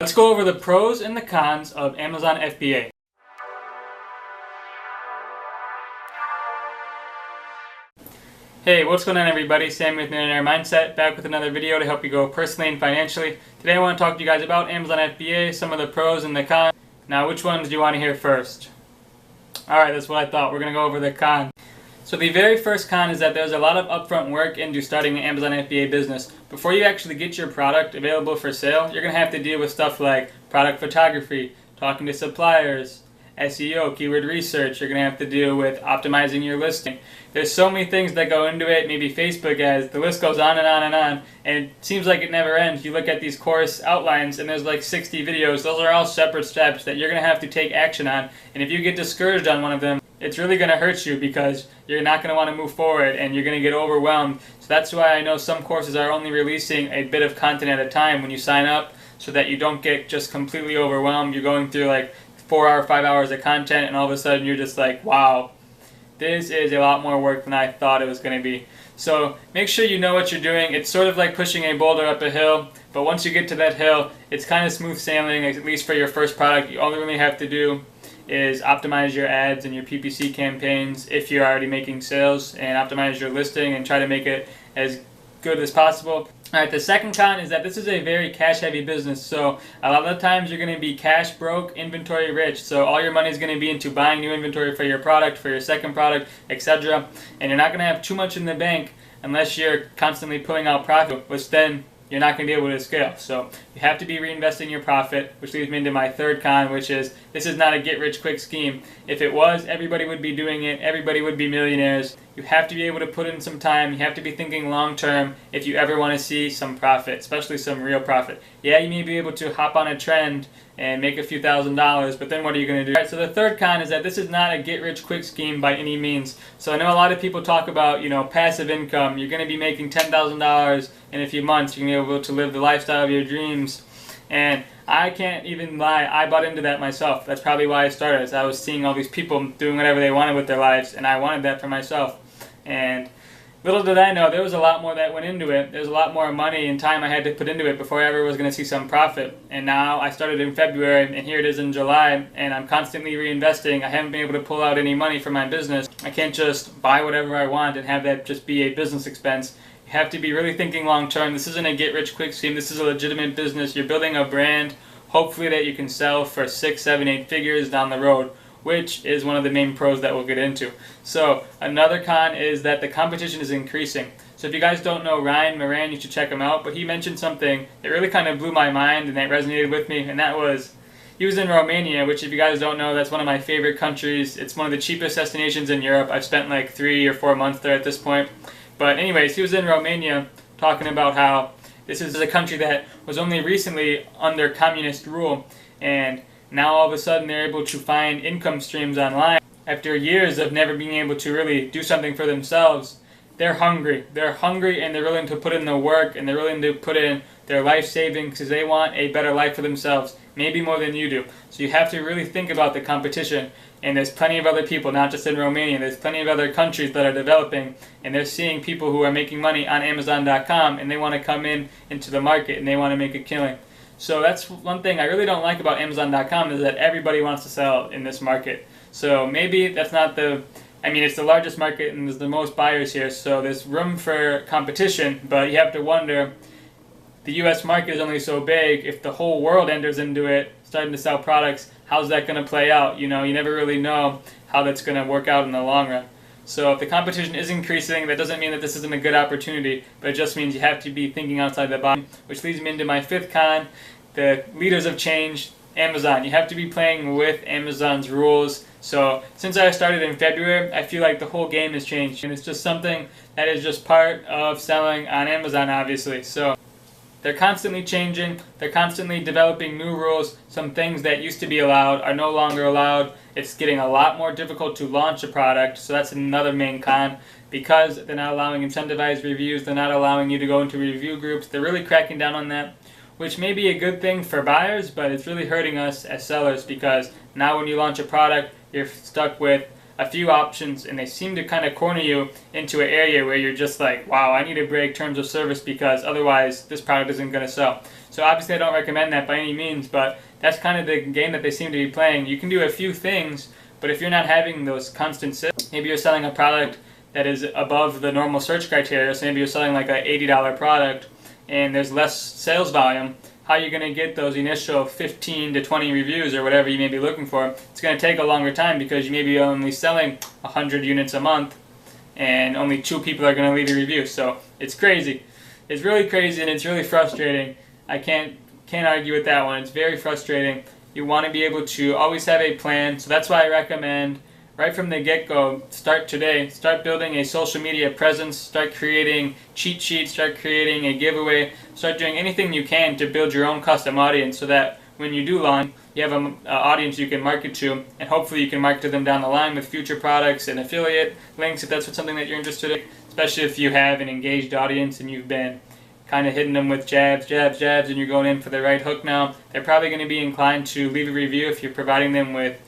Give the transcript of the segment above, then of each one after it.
Let's go over the pros and the cons of Amazon FBA. Hey, what's going on everybody? Sam with Millionaire Mindset, back with another video to help you grow personally and financially. Today I want to talk to you guys about Amazon FBA, some of the pros and the cons. Now, which ones do you want to hear first? Alright, that's what I thought. We're going to go over the cons. So the very first con is that there's a lot of upfront work into starting an Amazon FBA business. Before you actually get your product available for sale, you're going to have to deal with stuff like product photography, talking to suppliers, SEO, keyword research. You're going to have to deal with optimizing your listing. There's so many things that go into it, maybe Facebook ads, the list goes on and on and on, and it seems like it never ends. You look at these course outlines and there's like 60 videos. Those are all separate steps that you're going to have to take action on, and if you get discouraged on one of them, it's really going to hurt you because you're not going to want to move forward and you're going to get overwhelmed. So that's why I know some courses are only releasing a bit of content at a time when you sign up, so that you don't get just completely overwhelmed. You're going through like 4 or 5 hours of content and all of a sudden you're just like, wow, this is a lot more work than I thought it was going to be. So make sure you know what you're doing. It's sort of like pushing a boulder up a hill, but once you get to that hill, it's kind of smooth sailing, at least for your first product. You only really have to do is optimize your ads and your PPC campaigns if you're already making sales, and optimize your listing and try to make it as good as possible. Alright, the second con is that this is a very cash heavy business, so a lot of the times you're going to be cash broke, inventory rich, so all your money is going to be into buying new inventory for your product, for your second product, etc. And you're not going to have too much in the bank unless you're constantly pulling out profit, which then you're not going to be able to scale. So you have to be reinvesting your profit, which leads me into my third con, which is this is not a get-rich-quick scheme. If it was, everybody would be doing it. Everybody would be millionaires. You have to be able to put in some time. You have to be thinking long-term if you ever want to see some profit, especially some real profit. Yeah, you may be able to hop on a trend and make a few $1,000s, but then what are you going to do? All right, so the third con is that this is not a get-rich-quick scheme by any means. So I know a lot of people talk about, passive income. You're going to be making $10,000 in a few months. You're going to be able to live the lifestyle of your dreams. And I can't even lie, I bought into that myself. That's probably why I started, as I was seeing all these people doing whatever they wanted with their lives, and I wanted that for myself. And little did I know, there was a lot more that went into it. There's a lot more money and time I had to put into it before I ever was going to see some profit. And now I started in February, and here it is in July, and I'm constantly reinvesting. I haven't been able to pull out any money from my business. I can't just buy whatever I want and have that just be a business expense. You have to be really thinking long term. This isn't a get-rich-quick scheme. This is a legitimate business. You're building a brand, hopefully that you can sell for 6, 7, 8 figures down the road, which is one of the main pros that we'll get into. So another con is that the competition is increasing. So if you guys don't know Ryan Moran, you should check him out. But he mentioned something that really kind of blew my mind and that resonated with me, and that was he was in Romania, which if you guys don't know, that's one of my favorite countries. It's one of the cheapest destinations in Europe. I've spent like 3 or 4 months there at this point. But anyways, he was in Romania talking about how this is a country that was only recently under communist rule, and now all of a sudden they're able to find income streams online. After years of never being able to really do something for themselves, they're hungry. They're hungry and they're willing to put in the work, and they're willing to put in their life savings because they want a better life for themselves, maybe more than you do. So you have to really think about the competition. And there's plenty of other people, not just in Romania, there's plenty of other countries that are developing, and they're seeing people who are making money on Amazon.com, and they want to come into the market and they want to make a killing. So that's one thing I really don't like about Amazon.com, is that everybody wants to sell in this market. So maybe that's not it's the largest market and there's the most buyers here, so there's room for competition, but you have to wonder, the US market is only so big. If the whole world enters into it, starting to sell products, how's that going to play out? You never really know how that's going to work out in the long run. So if the competition is increasing, that doesn't mean that this isn't a good opportunity, but it just means you have to be thinking outside the box, which leads me into my fifth con, the leaders of change, Amazon. You have to be playing with Amazon's rules. So since I started in February, I feel like the whole game has changed, and it's just something that is just part of selling on Amazon, obviously. So they're constantly changing, they're constantly developing new rules. Some things that used to be allowed are no longer allowed. It's getting a lot more difficult to launch a product, so that's another main con. Because they're not allowing incentivized reviews, they're not allowing you to go into review groups, they're really cracking down on that, which may be a good thing for buyers, but it's really hurting us as sellers, because now when you launch a product, you're stuck with a few options, and they seem to kind of corner you into an area where you're just like, wow, I need to break terms of service because otherwise this product isn't going to sell. So obviously I don't recommend that by any means, but that's kind of the game that they seem to be playing. You can do a few things, but if you're not having those constant sales, maybe you're selling a product that is above the normal search criteria, so maybe you're selling like an $80 product and there's less sales volume, how are you going to get those initial 15 to 20 reviews or whatever you may be looking for? It's going to take a longer time because you may be only selling 100 units a month and only 2 people are going to leave a review. So it's crazy. It's really crazy and it's really frustrating. I can't argue with that one. It's very frustrating. You want to be able to always have a plan. So that's why I recommend right from the get-go, start today. Start building a social media presence. Start creating cheat sheets. Start creating a giveaway. Start doing anything you can to build your own custom audience so that when you do launch, you have an audience you can market to, and hopefully you can market to them down the line with future products and affiliate links if that's something that you're interested in, especially if you have an engaged audience and you've been kind of hitting them with jabs, and you're going in for the right hook now. They're probably going to be inclined to leave a review if you're providing them with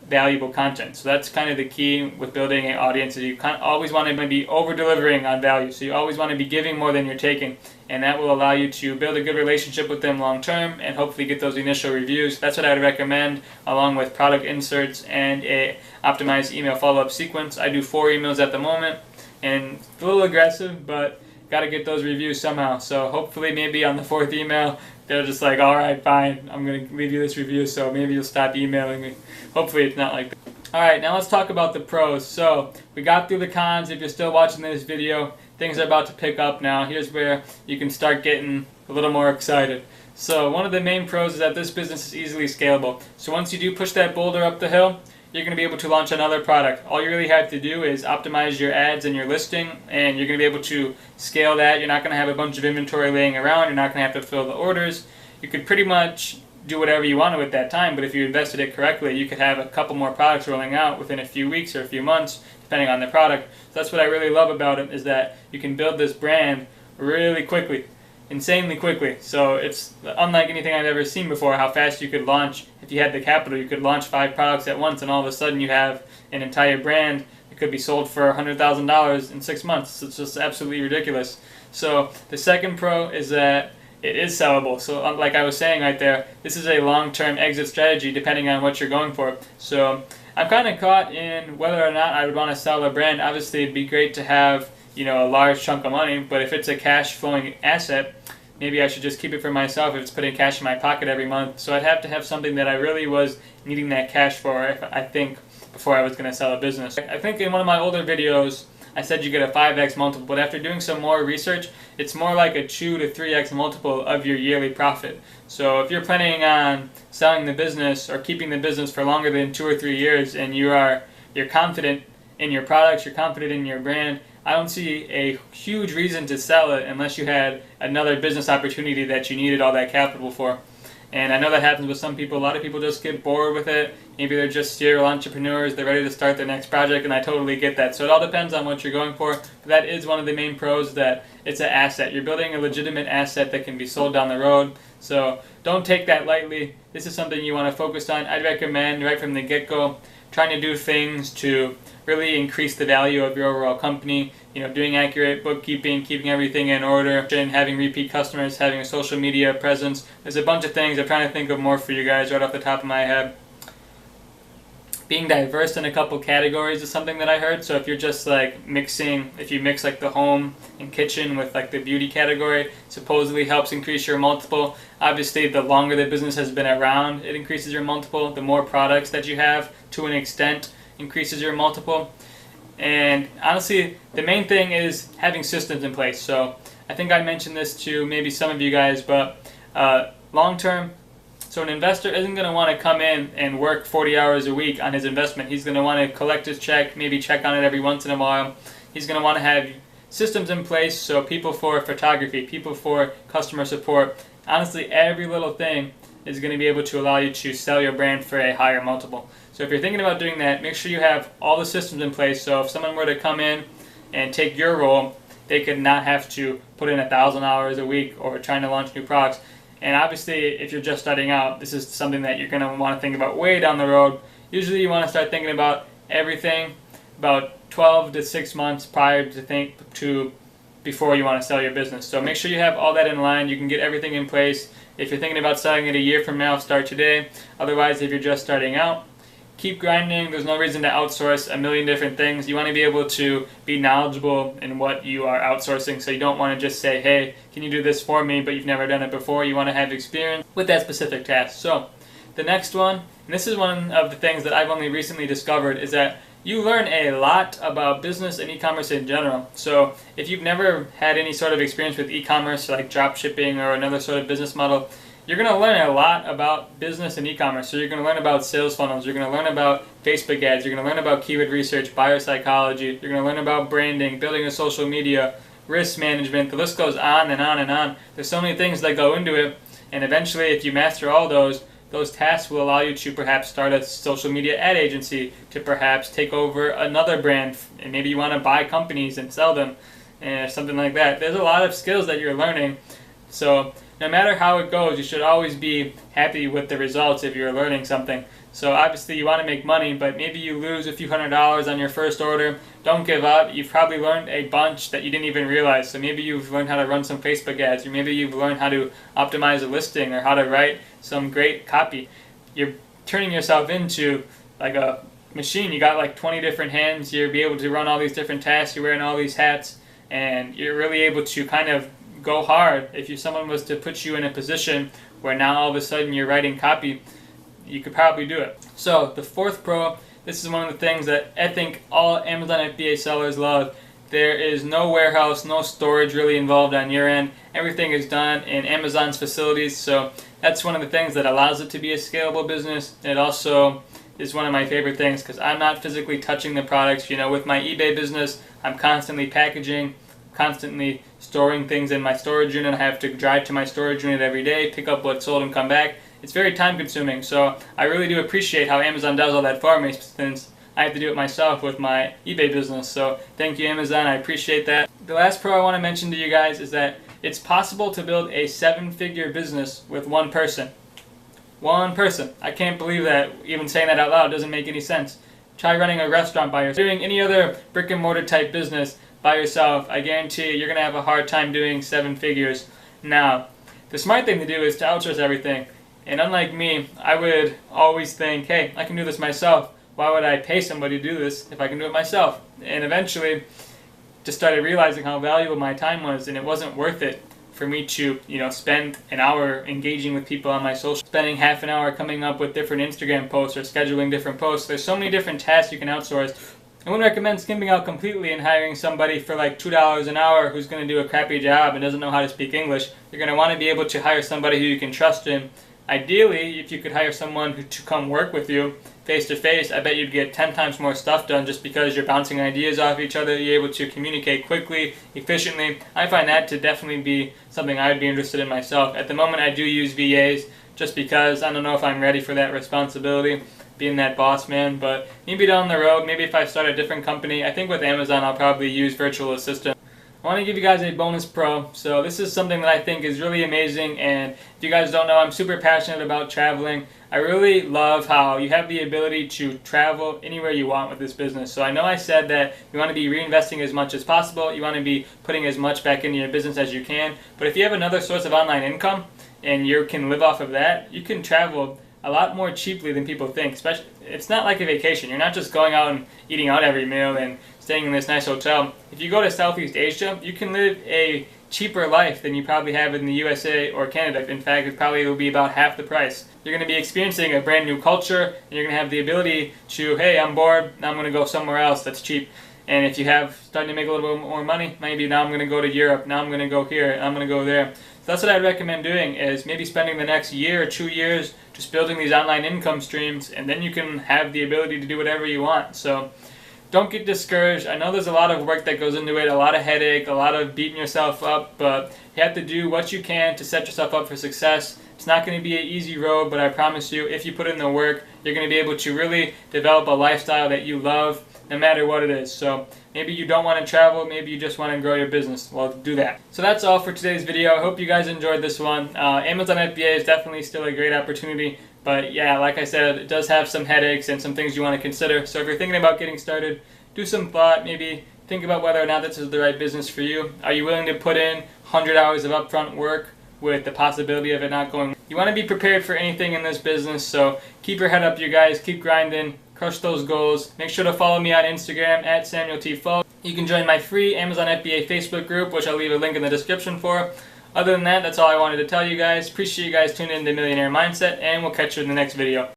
valuable content. So that's kind of the key with building an audience, is you always want to be over-delivering on value. So you always want to be giving more than you're taking, and that will allow you to build a good relationship with them long-term and hopefully get those initial reviews. That's what I would recommend, along with product inserts and a optimized email follow-up sequence. I do 4 emails at the moment, and it's a little aggressive, but got to get those reviews somehow. So hopefully maybe on the 4th email, they're just like, all right, fine, I'm going to leave you this review, so maybe you'll stop emailing me. Hopefully it's not like that. All right, now let's talk about the pros. So we got through the cons. If you're still watching this video, things are about to pick up now. Here's where you can start getting a little more excited. So one of the main pros is that this business is easily scalable. So once you do push that boulder up the hill, you're going to be able to launch another product. All you really have to do is optimize your ads and your listing, and you're going to be able to scale that. You're not going to have a bunch of inventory laying around. You're not going to have to fill the orders. You could pretty much do whatever you wanted with that time, but if you invested it correctly, you could have a couple more products rolling out within a few weeks or a few months, depending on the product. So that's what I really love about it, is that you can build this brand really quickly. Insanely quickly. So it's unlike anything I've ever seen before, how fast you could launch. If you had the capital, you could launch 5 products at once, and all of a sudden you have an entire brand that could be sold for $100,000 in 6 months. It's just absolutely ridiculous. So the second pro is that it is sellable. So like I was saying right there, this is a long-term exit strategy depending on what you're going for. So I'm kind of caught in whether or not I would want to sell a brand. Obviously it'd be great to have, you know, a large chunk of money, but if it's a cash flowing asset, maybe I should just keep it for myself if it's putting cash in my pocket every month. So I'd have to have something that I really was needing that cash for, I think, before I was going to sell a business. I think in one of my older videos I said you get a 5x multiple, but after doing some more research, it's more like a 2 to 3x multiple of your yearly profit. So if you're planning on selling the business or keeping the business for longer than 2 or 3 years, and you're confident in your products, you're confident in your brand, I don't see a huge reason to sell it unless you had another business opportunity that you needed all that capital for. And I know that happens with some people. A lot of people just get bored with it. Maybe they're just serial entrepreneurs. They're ready to start their next project, and I totally get that. So it all depends on what you're going for. But that is one of the main pros, that it's an asset. You're building a legitimate asset that can be sold down the road. So don't take that lightly. This is something you want to focus on. I'd recommend right from the get-go trying to do things to really increase the value of your overall company. You know, doing accurate bookkeeping, keeping everything in order, and having repeat customers, having a social media presence. There's a bunch of things. I'm trying to think of more for you guys right off the top of my head. Being diverse in a couple categories is something that I heard. So if you're just like mixing, if you mix like the home and kitchen with like the beauty category, supposedly helps increase your multiple. Obviously, the longer the business has been around, it increases your multiple. The more products that you have, to an extent, increases your multiple. And honestly, the main thing is having systems in place. So I think I mentioned this to maybe some of you guys, but long term, so an investor isn't going to want to come in and work 40 hours a week on his investment. He's going to want to collect his check, maybe check on it every once in a while. He's going to want to have systems in place, so people for photography, people for customer support. Honestly, every little thing is going to be able to allow you to sell your brand for a higher multiple. So if you're thinking about doing that, make sure you have all the systems in place. So if someone were to come in and take your role, they could not have to put in 1,000 hours a week or trying to launch new products. And obviously, if you're just starting out, this is something that you're going to want to think about way down the road. Usually you want to start thinking about everything about 12 to 6 months prior to before you want to sell your business. So make sure you have all that in line. You can get everything in place. If you're thinking about selling it a year from now, start today. Otherwise, if you're just starting out, keep grinding. There's no reason to outsource a million different things. You want to be able to be knowledgeable in what you are outsourcing, so you don't want to just say, hey, can you do this for me, but you've never done it before. You want to have experience with that specific task. So the next one, and this is one of the things that I've only recently discovered, is that you learn a lot about business and e-commerce in general. So if you've never had any sort of experience with e-commerce, like drop shipping or another sort of business model, you're going to learn a lot about business and e-commerce. So you're going to learn about sales funnels, you're going to learn about Facebook ads, you're going to learn about keyword research, buyer psychology, you're going to learn about branding, building a social media, risk management. The list goes on and on and on. There's so many things that go into it, and eventually if you master all those tasks will allow you to perhaps start a social media ad agency, to perhaps take over another brand, and maybe you want to buy companies and sell them, and something like that. There's a lot of skills that you're learning. So no matter how it goes, you should always be happy with the results if you're learning something. So obviously you want to make money, but maybe you lose a few $100s on your first order. Don't give up. You've probably learned a bunch that you didn't even realize. So maybe you've learned how to run some Facebook ads, or maybe you've learned how to optimize a listing, or how to write some great copy. You're turning yourself into like a machine. You got like 20 different hands. You'll be able to run all these different tasks. You're wearing all these hats, and you're really able to kind of go hard. If someone was to put you in a position where now all of a sudden you're writing copy, you could probably do it. So the fourth pro, this is one of the things that I think all Amazon FBA sellers love. There is no warehouse, no storage really involved on your end. Everything is done in Amazon's facilities, so that's one of the things that allows it to be a scalable business. It also is one of my favorite things because I'm not physically touching the products. You know, with my eBay business, I'm constantly packaging, constantly storing things in my storage unit. I have to drive to my storage unit every day, pick up what's sold and come back. It's very time consuming, so I really do appreciate how Amazon does all that for me, since I have to do it myself with my eBay business. So thank you, Amazon. I appreciate that. The last pro I want to mention to you guys is that it's possible to build a 7-figure business with one person. One person. I can't believe that. Even saying that out loud doesn't make any sense. Try running a restaurant by yourself. Doing any other brick and mortar type business by yourself, I guarantee you're going to have a hard time doing 7 figures. Now, the smart thing to do is to outsource everything. And unlike me, I would always think, hey, I can do this myself. Why would I pay somebody to do this if I can do it myself? And eventually, just started realizing how valuable my time was, and it wasn't worth it for me to, spend an hour engaging with people on my social, spending half an hour coming up with different Instagram posts or scheduling different posts. There's so many different tasks you can outsource. I wouldn't recommend skimping out completely and hiring somebody for like $2 an hour who's going to do a crappy job and doesn't know how to speak English. You're going to want to be able to hire somebody who you can trust in. Ideally, if you could hire someone to come work with you face to face, I bet you'd get 10 times more stuff done just because you're bouncing ideas off each other. You're able to communicate quickly, efficiently. I find that to definitely be something I would be interested in myself. At the moment, I do use VAs just because I don't know if I'm ready for that responsibility, being that boss man. But maybe down the road, maybe if I start a different company, I think with Amazon I'll probably use virtual assistant. I want to give you guys a bonus pro. So this is something that I think is really amazing, and if you guys don't know, I'm super passionate about traveling. I really love how you have the ability to travel anywhere you want with this business. So I know I said that you want to be reinvesting as much as possible, you want to be putting as much back into your business as you can, but if you have another source of online income and you can live off of that, you can travel a lot more cheaply than people think. Especially, it's not like a vacation. You're not just going out and eating out every meal and staying in this nice hotel. If you go to Southeast Asia, you can live a cheaper life than you probably have in the USA or Canada. In fact, it probably will be about half the price. You're going to be experiencing a brand new culture, and you're going to have the ability to, hey, I'm bored, now I'm going to go somewhere else that's cheap. And if you have starting to make a little bit more money, maybe now I'm going to go to Europe, now I'm going to go here, I'm going to go there. So that's what I'd recommend doing, is maybe spending the next year or 2 years just building these online income streams, and then you can have the ability to do whatever you want. So don't get discouraged. I know there's a lot of work that goes into it, a lot of headache, a lot of beating yourself up, but you have to do what you can to set yourself up for success. It's not going to be an easy road, but I promise you, if you put in the work, you're going to be able to really develop a lifestyle that you love, no matter what it is. So maybe you don't want to travel, maybe you just want to grow your business. Well, do that. So that's all for today's video. I hope you guys enjoyed this one. Amazon FBA is definitely still a great opportunity, but yeah, like I said, it does have some headaches and some things you want to consider. So if you're thinking about getting started, do some thought, maybe think about whether or not this is the right business for you. Are you willing to put in 100 hours of upfront work with the possibility of it not going? You want to be prepared for anything in this business, so keep your head up, you guys. Keep grinding, crush those goals. Make sure to follow me on Instagram at SamuelT. You can join my free Amazon FBA Facebook group, which I'll leave a link in the description for. Other than that, that's all I wanted to tell you guys. Appreciate you guys tuning in to Millionaire Mindset, and we'll catch you in the next video.